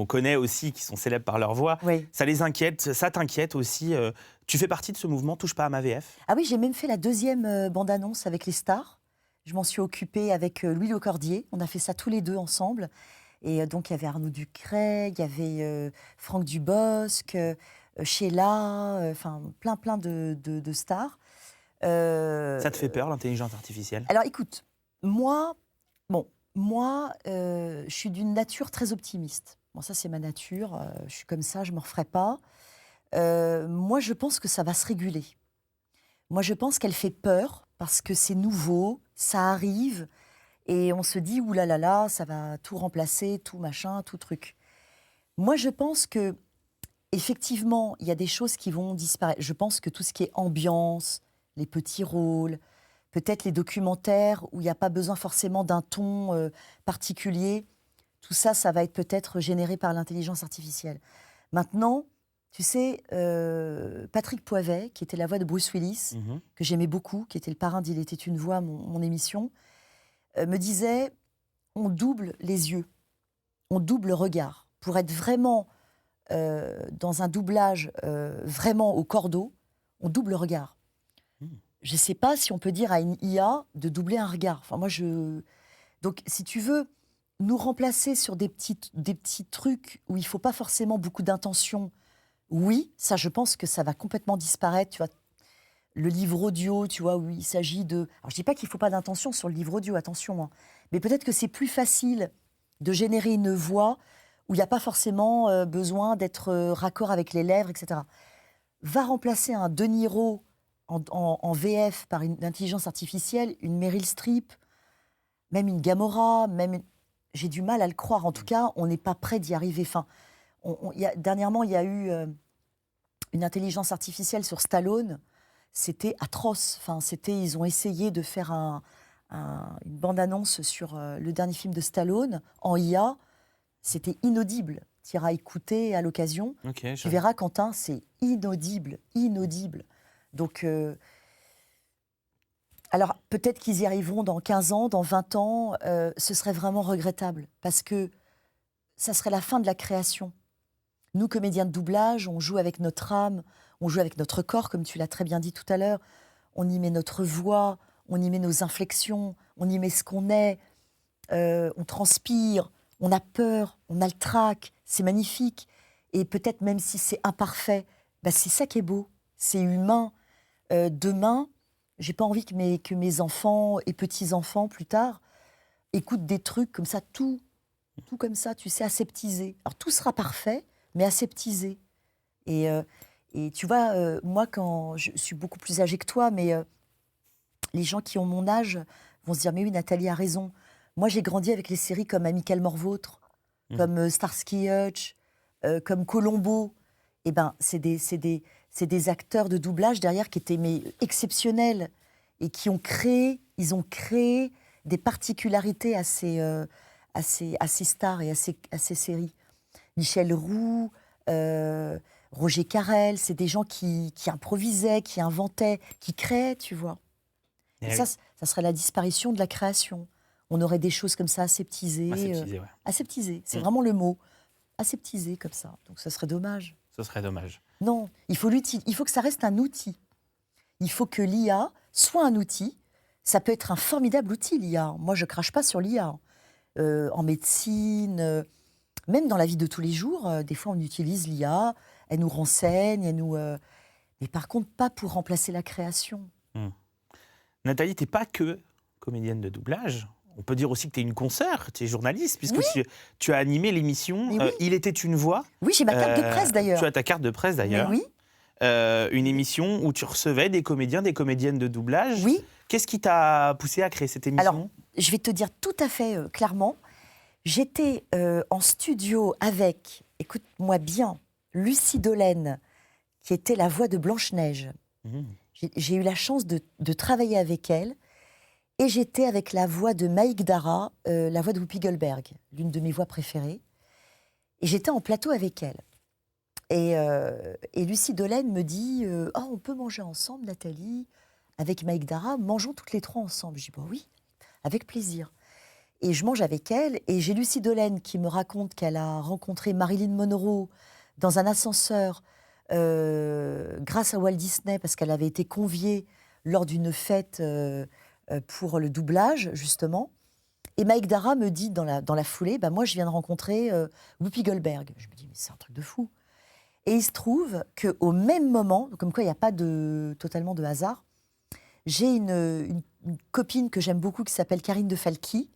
connaît aussi, qui sont célèbres par leur voix. Oui. Ça les inquiète, ça t'inquiète aussi. Tu fais partie de ce mouvement Touche pas à ma VF. Ah oui, j'ai même fait la deuxième bande-annonce avec les stars. Je m'en suis occupée avec Louis Lecordier. On a fait ça tous les deux ensemble. Et donc, il y avait Arnaud Ducret, il y avait Franck Dubosc, Sheila, enfin, plein de stars. Ça te fait peur, l'intelligence artificielle? Alors, écoute, moi, je suis d'une nature très optimiste. Bon, ça, c'est ma nature. Je suis comme ça, je ne me referai pas. Moi, je pense que ça va se réguler. Moi, je pense qu'elle fait peur parce que c'est nouveau, ça arrive, et on se dit, oulala, ça va tout remplacer, tout machin, tout truc. Moi, je pense que, effectivement, il y a des choses qui vont disparaître. Je pense que tout ce qui est ambiance, les petits rôles, peut-être les documentaires où il n'y a pas besoin forcément d'un ton particulier, tout ça, ça va être peut-être généré par l'intelligence artificielle. Maintenant, tu sais, Patrick Poivet, qui était la voix de Bruce Willis, que j'aimais beaucoup, qui était le parrain d'Il était une voix, mon émission, me disait, on double les yeux, on double le regard. Pour être vraiment dans un doublage vraiment au cordeau, on double le regard. Je ne sais pas si on peut dire à une IA de doubler un regard. Enfin, Donc, si tu veux nous remplacer sur des petits trucs où il ne faut pas forcément beaucoup d'intention, oui, ça, je pense que ça va complètement disparaître. Tu vois, le livre audio, tu vois, où il s'agit de... Alors, je ne dis pas qu'il ne faut pas d'intention sur le livre audio, attention. Hein. Mais peut-être que c'est plus facile de générer une voix où il n'y a pas forcément besoin d'être raccord avec les lèvres, etc. Va remplacer un De Niro en VF par une intelligence artificielle, une Meryl Streep, même une Gamora, j'ai du mal à le croire. En tout cas, on n'est pas prêt d'y arriver. Enfin, dernièrement, il y a eu une intelligence artificielle sur Stallone. C'était atroce. Enfin, ils ont essayé de faire une bande-annonce sur le dernier film de Stallone en IA. C'était inaudible. Tu iras écouter à l'occasion. Okay, tu verras, Quentin, c'est inaudible. Donc, alors, peut-être qu'ils y arriveront dans 15 ans, dans 20 ans. Ce serait vraiment regrettable parce que ça serait la fin de la création. Nous, comédiens de doublage, on joue avec notre âme, on joue avec notre corps, comme tu l'as très bien dit tout à l'heure. On y met notre voix, on y met nos inflexions, on y met ce qu'on est. on transpire, on a peur, on a le trac, c'est magnifique. Et peut-être même si c'est imparfait, c'est ça qui est beau, c'est humain. Demain, j'ai pas envie que mes enfants et petits-enfants, plus tard, écoutent des trucs comme ça, tout comme ça, tu sais, aseptisé. Alors tout sera parfait, mais aseptisé. Et tu vois, moi, quand je suis beaucoup plus âgée que toi, mais les gens qui ont mon âge vont se dire, mais oui, Nathalie a raison. Moi, j'ai grandi avec les séries comme Amical Morvautre, comme Starsky Hutch, comme Colombo. Eh ben, c'est des acteurs de doublage derrière qui étaient exceptionnels et qui ont créé des particularités à ces stars et à ces séries. Michel Roux, Roger Carrel, c'est des gens qui improvisaient, qui inventaient, qui créaient, tu vois. Et ça serait la disparition de la création. On aurait des choses comme ça aseptisées. Aseptisées, c'est vraiment le mot. Aseptisées comme ça. Donc ça serait dommage. Ce serait dommage. Non, il faut que ça reste un outil. Il faut que l'IA soit un outil. Ça peut être un formidable outil, l'IA. Moi, je ne crache pas sur l'IA. En médecine, même dans la vie de tous les jours, des fois, on utilise l'IA. Elle nous renseigne, mais par contre, pas pour remplacer la création. Nathalie, tu n'es pas que comédienne de doublage. On peut dire aussi que tu es une consoeur, tu es journaliste, puisque tu as animé l'émission Il était une voix. Oui, j'ai ma carte de presse d'ailleurs. Tu as ta carte de presse d'ailleurs. Oui. Une émission où tu recevais des comédiens, des comédiennes de doublage. Oui. Qu'est-ce qui t'a poussé à créer cette émission ? Alors, je vais te dire tout à fait clairement. J'étais en studio avec, écoute-moi bien, Lucie Dolène, qui était la voix de Blanche-Neige. J'ai eu la chance de travailler avec elle. Et j'étais avec la voix de Maïk Dara, la voix de Whoopi Goldberg, l'une de mes voix préférées. Et j'étais en plateau avec elle. Et Lucie Dolène me dit « on peut manger ensemble, Nathalie, avec Maïk Dara, mangeons toutes les trois ensemble. » Je dis « oui, avec plaisir. » Et je mange avec elle, et j'ai Lucie Dolène qui me raconte qu'elle a rencontré Marilyn Monroe dans un ascenseur grâce à Walt Disney, parce qu'elle avait été conviée lors d'une fête pour le doublage, justement. Et Maïk Dara me dit dans la foulée, moi je viens de rencontrer Whoopi Goldberg. Je me dis, mais c'est un truc de fou. Et il se trouve qu'au même moment, comme quoi il n'y a pas totalement de hasard, j'ai une copine que j'aime beaucoup qui s'appelle Karine de Falqui.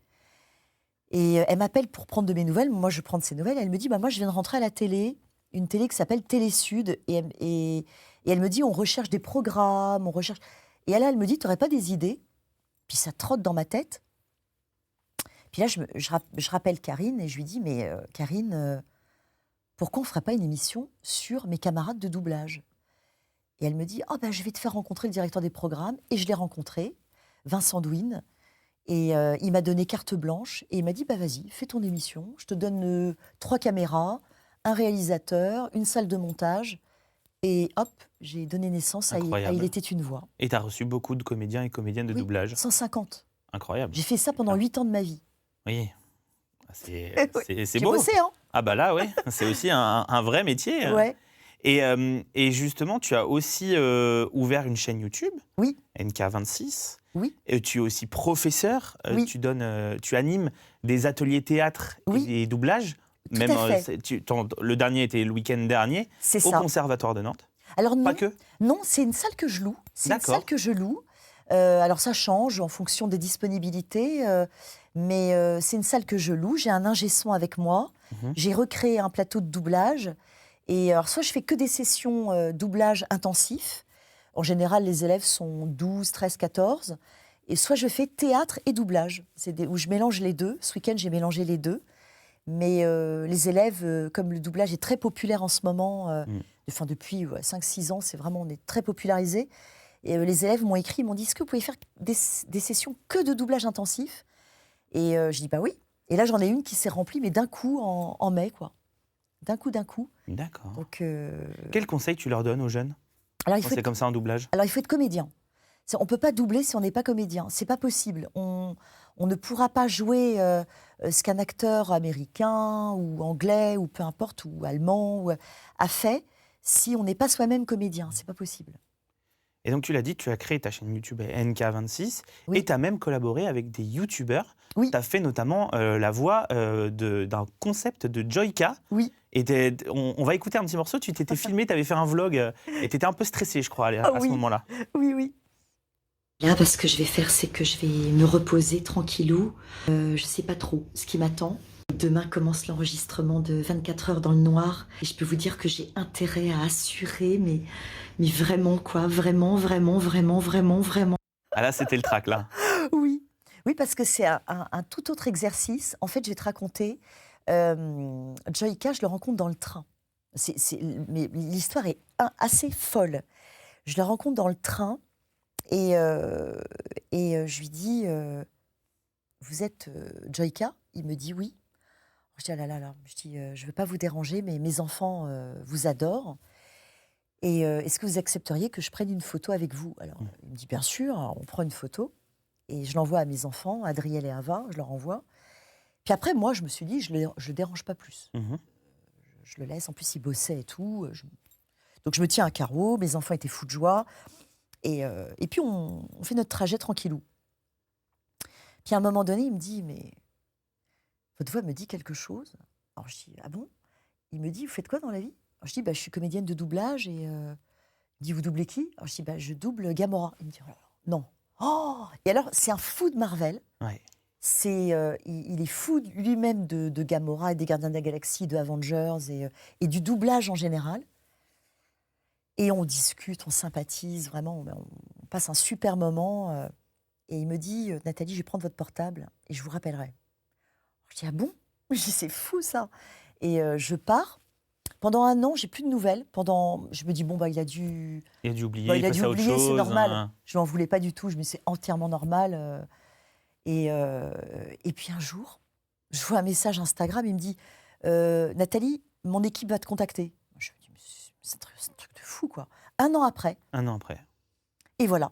Et elle m'appelle pour prendre de mes nouvelles. Moi, je prends de ses nouvelles. Elle me dit, moi je viens de rentrer à la télé, une télé qui s'appelle Télé Sud. Et elle me dit, on recherche des programmes, on recherche... Et là, elle me dit, tu n'aurais pas des idées ? Puis ça trotte dans ma tête. Puis là, je rappelle Karine et je lui dis, mais Karine, pourquoi on ne ferait pas une émission sur mes camarades de doublage ? Et elle me dit, je vais te faire rencontrer le directeur des programmes. Et je l'ai rencontré, Vincent Douine. Et il m'a donné carte blanche. Et il m'a dit, vas-y, fais ton émission. Je te donne 3 caméras, un réalisateur, une salle de montage. Et hop, j'ai donné naissance à Il était une voix. Et tu as reçu beaucoup de comédiens et comédiennes de doublage. 150. Incroyable. J'ai fait ça pendant 8 ans de ma vie. Oui. C'est beau. J'ai bossé, hein. Ah bah là, ouais. C'est aussi un vrai métier. Ouais. Et justement, tu as aussi ouvert une chaîne YouTube. Oui. NK26. Oui. Et tu es aussi professeur. Oui. Tu animes des ateliers théâtre et doublage. Tout à fait. Le dernier était le week-end dernier, au Conservatoire de Nantes. Alors non, pas que. Non, c'est une salle que je loue. Alors ça change en fonction des disponibilités, mais c'est une salle que je loue. J'ai un ingé son avec moi. J'ai recréé un plateau de doublage. Et alors soit je fais que des sessions doublage intensif. En général, les élèves sont 12, 13, 14. Et soit je fais théâtre et doublage. Où je mélange les deux. Ce week-end, j'ai mélangé les deux. Mais les élèves, comme le doublage est très populaire en ce moment, depuis 5-6 ans, on est très popularisé. Et les élèves m'ont écrit, ils m'ont dit, est-ce que vous pouvez faire des sessions que de doublage intensif ? Et je dis, oui. Et là, j'en ai une qui s'est remplie, mais d'un coup, en mai, quoi. D'un coup. D'accord. Donc, quel conseil tu leur donnes aux jeunes ? Alors, c'est comme ça en doublage. Alors, il faut être comédien. On ne peut pas doubler si on n'est pas comédien. C'est pas possible. On ne pourra pas jouer ce qu'un acteur américain ou anglais ou peu importe, ou allemand a fait si on n'est pas soi-même comédien. C'est pas possible. Et donc, tu l'as dit, tu as créé ta chaîne YouTube NK26 Oui. et tu as même collaboré avec des youtubeurs. Oui. Tu as fait notamment la voix d'un concept de Joyka. Oui. Et on va écouter un petit morceau. Tu t'étais filmé, tu avais fait un vlog et tu étais un peu stressé, je crois, à ce moment-là. Oui, oui. Là, ce que je vais faire, c'est que je vais me reposer tranquillou. Je sais pas trop ce qui m'attend. Demain commence l'enregistrement de 24 heures dans le noir. Et je peux vous dire que j'ai intérêt à assurer, mais vraiment quoi, vraiment. Ah là, c'était le trac, là. Oui, parce que c'est un tout autre exercice. En fait, je vais te raconter. Joyka, je le rencontre dans le train. Mais l'histoire est assez folle. Je le rencontre dans le train et je lui dis vous êtes Joyka? Il me dit oui. Je dis ah là là. Je dis je ne veux pas vous déranger, mais mes enfants vous adorent. Et est-ce que vous accepteriez que je prenne une photo avec vous? Alors, il me dit bien sûr, alors, on prend une photo. Et je l'envoie à mes enfants, Adriel et Ava, je leur envoie. Puis après, moi, je me suis dit, je le dérange pas plus. Je le laisse, en plus, il bossait et tout. Donc, je me tiens à carreau, mes enfants étaient fous de joie. Et puis, on fait notre trajet tranquillou. Puis, à un moment donné, il me dit, mais votre voix me dit quelque chose. Alors, je dis, ah bon? Il me dit, vous faites quoi dans la vie? Alors, je dis, je suis comédienne de doublage. Et il me dit, vous doublez qui? Alors, je dis, je double Gamora. Il me dit, oh là là, non. Oh! Et alors, c'est un fou de Marvel. Ouais. Il est fou lui-même de Gamora et des Gardiens de la Galaxie, de Avengers et du doublage en général. Et on discute, on sympathise, vraiment, on passe un super moment. Et il me dit, Nathalie, je vais prendre votre portable et je vous rappellerai. Je dis, ah bon? Je dis, c'est fou ça. Et je pars. Pendant 1 an, j'ai plus de nouvelles. Je me dis, bon, il a dû oublier, il a dû passer à autre oublier, c'est chose, normal. hein. Je n'en voulais pas du tout, je me dis, c'est entièrement normal. Et puis un jour, je vois un message Instagram, il me dit, Nathalie, mon équipe va te contacter. Je me dis, mais c'est un truc de fou, quoi. 1 an après. 1 an après. Et voilà.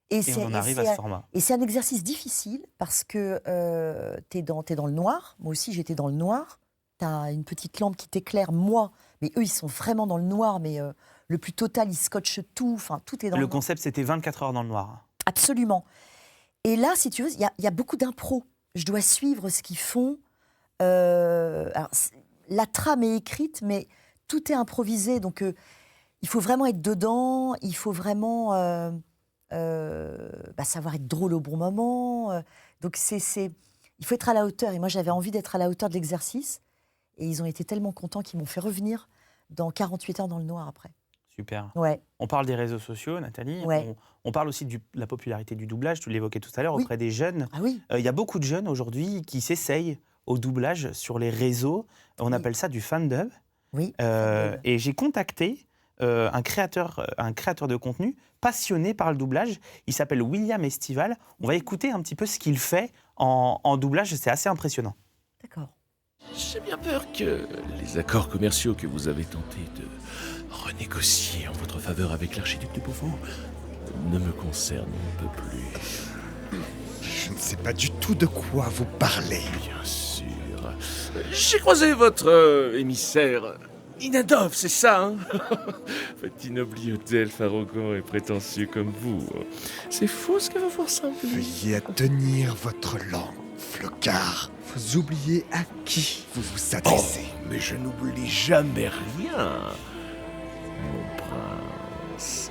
Et on en arrive à ce format. Et c'est un exercice difficile parce que t'es dans le noir. Moi aussi, j'étais dans le noir. T'as une petite lampe qui t'éclaire, moi. Mais eux, ils sont vraiment dans le noir. Mais le plus total, ils scotchent tout. Enfin, tout est dans le noir. Le concept, c'était 24 heures dans le noir. Absolument. Et là, si tu veux, il y a beaucoup d'impro. Je dois suivre ce qu'ils font. Alors, la trame est écrite, mais tout est improvisé. Donc, il faut vraiment être dedans. Il faut vraiment savoir être drôle au bon moment. Donc, il faut être à la hauteur. Et moi, j'avais envie d'être à la hauteur de l'exercice. Et ils ont été tellement contents qu'ils m'ont fait revenir dans 48 heures dans le noir après. Super. Ouais. On parle des réseaux sociaux, Nathalie. Ouais. On parle aussi de la popularité du doublage, tu l'évoquais tout à l'heure, auprès des jeunes. Ah oui. Il y a beaucoup de jeunes aujourd'hui qui s'essayent au doublage sur les réseaux. On appelle ça du fandub. Oui. Et j'ai contacté un créateur de contenu passionné par le doublage. Il s'appelle William Estival. On va écouter un petit peu ce qu'il fait en doublage. C'est assez impressionnant. D'accord. J'ai bien peur que les accords commerciaux que vous avez tenté de renégocier en votre faveur avec l'archiduc de Beauvau ne me concernent un peu plus. Je ne sais pas du tout de quoi vous parlez. Bien sûr. J'ai croisé votre émissaire, Inadov, c'est ça, hein? Petit noblier d'elfe arrogant et prétentieux comme vous. C'est fou ce que va vous ressembler. Veuillez tenir votre langue, flocard. Vous oubliez à qui vous vous adressez. Oh, mais je n'oublie jamais rien, mon prince.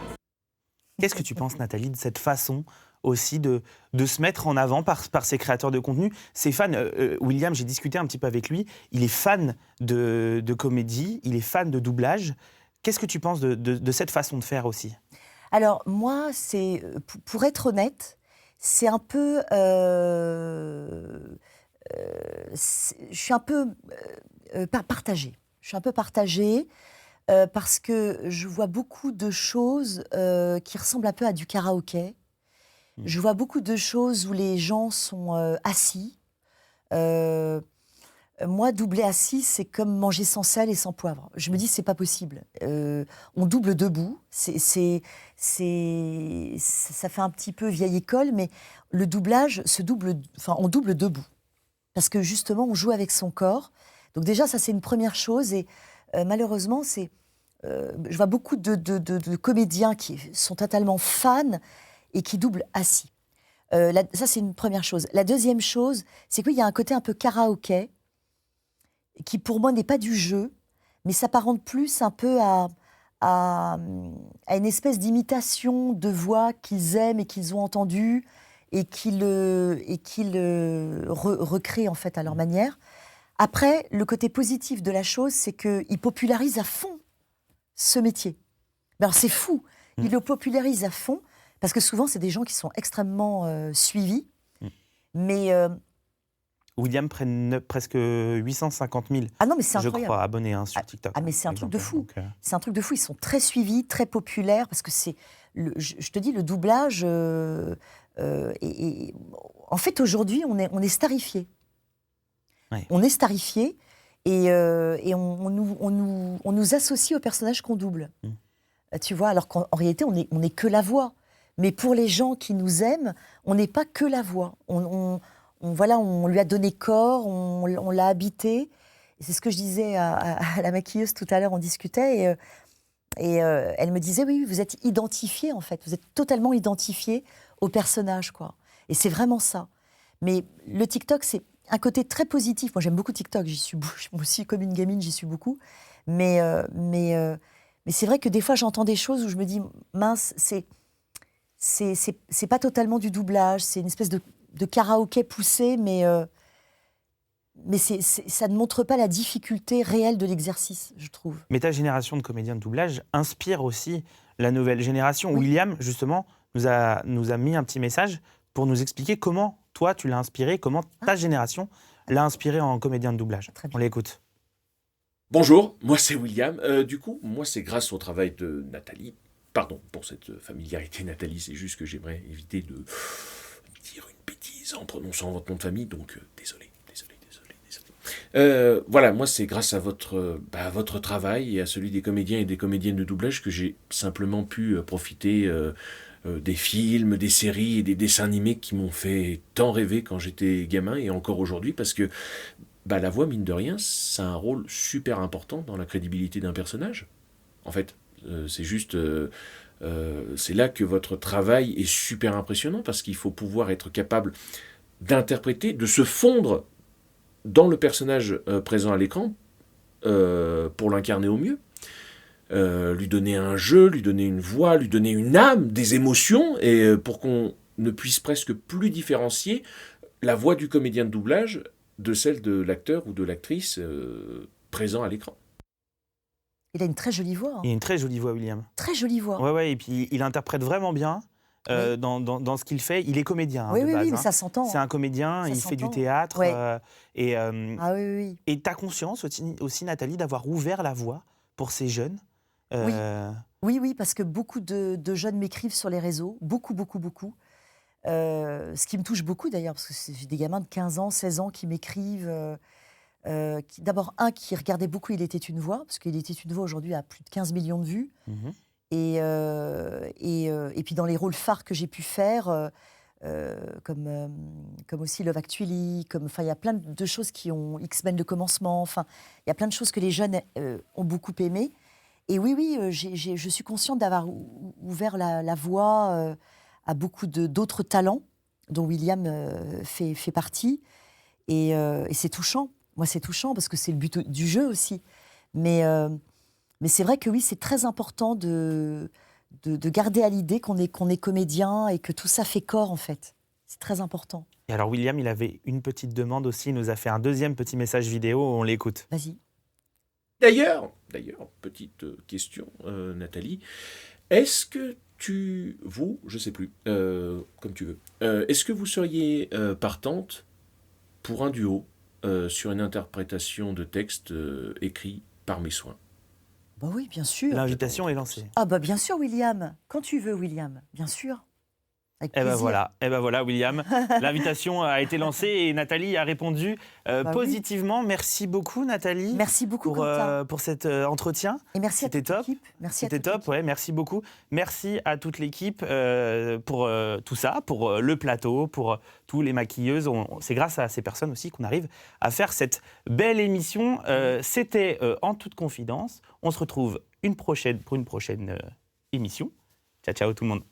Qu'est-ce que tu penses, Nathalie, de cette façon aussi de se mettre en avant par ces créateurs de contenu? Ses fans, William, j'ai discuté un petit peu avec lui, il est fan de comédie, il est fan de doublage. Qu'est-ce que tu penses de cette façon de faire aussi? Alors, moi, pour être honnête, c'est un peu... je suis un peu partagée. Je suis un peu partagée parce que je vois beaucoup de choses qui ressemblent un peu à du karaoké. Je vois beaucoup de choses où les gens sont assis. Moi, doubler assis, c'est comme manger sans sel et sans poivre. Je me dis, c'est pas possible. On double debout. Ça fait un petit peu vieille école, mais le doublage on double debout. Parce que justement, on joue avec son corps. Donc déjà, ça, c'est une première chose. Et malheureusement, je vois beaucoup de comédiens qui sont totalement fans et qui doublent assis. Ça, c'est une première chose. La deuxième chose, c'est qu'il y a un côté un peu karaoké qui, pour moi, n'est pas du jeu, mais s'apparente plus un peu à une espèce d'imitation de voix qu'ils aiment et qu'ils ont entendue et qu'ils recréent en fait à leur manière. Après, le côté positif de la chose, c'est qu'ils popularisent à fond ce métier. Mais alors c'est fou, ils le popularisent à fond, parce que souvent c'est des gens qui sont extrêmement suivis, mais... William prenne presque 850 000, ah non, mais c'est je incroyable. crois, abonnés sur TikTok. Ah mais c'est un truc de fou. Donc, c'est un truc de fou. Ils sont très suivis, très populaires, parce que c'est, je te dis, le doublage. En fait, aujourd'hui, on est starifié. Ouais. On est starifié et on nous associe aux personnages qu'on double. Tu vois, alors qu'en réalité, on n'est que la voix. Mais pour les gens qui nous aiment, on n'est pas que la voix. Voilà, on lui a donné corps, on l'a habité. Et c'est ce que je disais à la maquilleuse tout à l'heure, on discutait, et elle me disait, oui, vous êtes identifié en fait, vous êtes totalement identifié au personnage, quoi. Et c'est vraiment ça. Mais le TikTok, c'est un côté très positif. Moi, j'aime beaucoup TikTok, moi aussi, comme une gamine, j'y suis beaucoup. Mais c'est vrai que des fois, j'entends des choses où je me dis, mince, c'est pas totalement du doublage, c'est une espèce de karaoké poussé, mais ça ne montre pas la difficulté réelle de l'exercice, je trouve. Mais ta génération de comédiens de doublage inspire aussi la nouvelle génération. Oui. William, justement, nous a mis un petit message pour nous expliquer comment toi, tu l'as inspiré, comment ta génération l'a inspiré en comédien de doublage. On l'écoute. Bonjour, moi c'est William. Du coup, moi c'est grâce au travail de Nathalie. Pardon pour cette familiarité, Nathalie, c'est juste que j'aimerais éviter de dire une bêtise en prononçant votre nom de famille, donc désolé. Voilà, moi c'est grâce à votre travail et à celui des comédiens et des comédiennes de doublage que j'ai simplement pu profiter des films, des séries et des dessins animés qui m'ont fait tant rêver quand j'étais gamin et encore aujourd'hui, parce que la voix, mine de rien, ça a un rôle super important dans la crédibilité d'un personnage. En fait, c'est juste... c'est là que votre travail est super impressionnant, parce qu'il faut pouvoir être capable d'interpréter, de se fondre dans le personnage présent à l'écran pour l'incarner au mieux. Lui donner un jeu, lui donner une voix, lui donner une âme, des émotions, et pour qu'on ne puisse presque plus différencier la voix du comédien de doublage de celle de l'acteur ou de l'actrice présent à l'écran. Il a une très jolie voix. Il a une très jolie voix, William. Très jolie voix. Ouais, et puis il interprète vraiment bien dans ce qu'il fait. Il est comédien, oui, de base. Mais ça s'entend. C'est un comédien, il fait du théâtre. Ouais. Ah oui. Et tu as conscience aussi, Nathalie, d'avoir ouvert la voie pour ces jeunes. Oui, parce que beaucoup de jeunes m'écrivent sur les réseaux, beaucoup. Ce qui me touche beaucoup d'ailleurs, parce que j'ai des gamins de 15 ans, 16 ans qui m'écrivent. D'abord, un qui regardait beaucoup Il était une voix, parce qu'il était une voix aujourd'hui à plus de 15 millions de vues. Et puis dans les rôles phares que j'ai pu faire, comme aussi Love Actually, il y a plein de choses qui ont X-Men le commencement, il y a plein de choses que les jeunes ont beaucoup aimées. Et oui, je suis consciente d'avoir ouvert la voie à beaucoup d'autres talents, dont William fait partie. Et c'est touchant. Moi, c'est touchant parce que c'est le but du jeu aussi. Mais c'est vrai que oui, c'est très important de garder à l'idée qu'on est comédien et que tout ça fait corps, en fait. C'est très important. Et alors, William, il avait une petite demande aussi. Il nous a fait un deuxième petit message vidéo. On l'écoute. Vas-y. D'ailleurs, petite question, Nathalie. Est-ce que je sais plus, comme tu veux, est-ce que vous seriez partante pour un duo sur une interprétation de texte écrit par mes soins? Oui, bien sûr. L'invitation est lancée. Ah bien sûr, William. Quand tu veux, William. Bien sûr. Avec plaisir. Voilà, William. L'invitation a été lancée et Nathalie a répondu positivement. Oui. Merci beaucoup, Nathalie. Merci beaucoup, pour cet entretien. Et merci à toute l'équipe. C'était top, ouais, merci beaucoup. Merci à toute l'équipe pour tout ça, pour le plateau, pour tous les maquilleuses. C'est grâce à ces personnes aussi qu'on arrive à faire cette belle émission. C'était En toute confidence. On se retrouve pour une prochaine émission. Ciao, ciao tout le monde.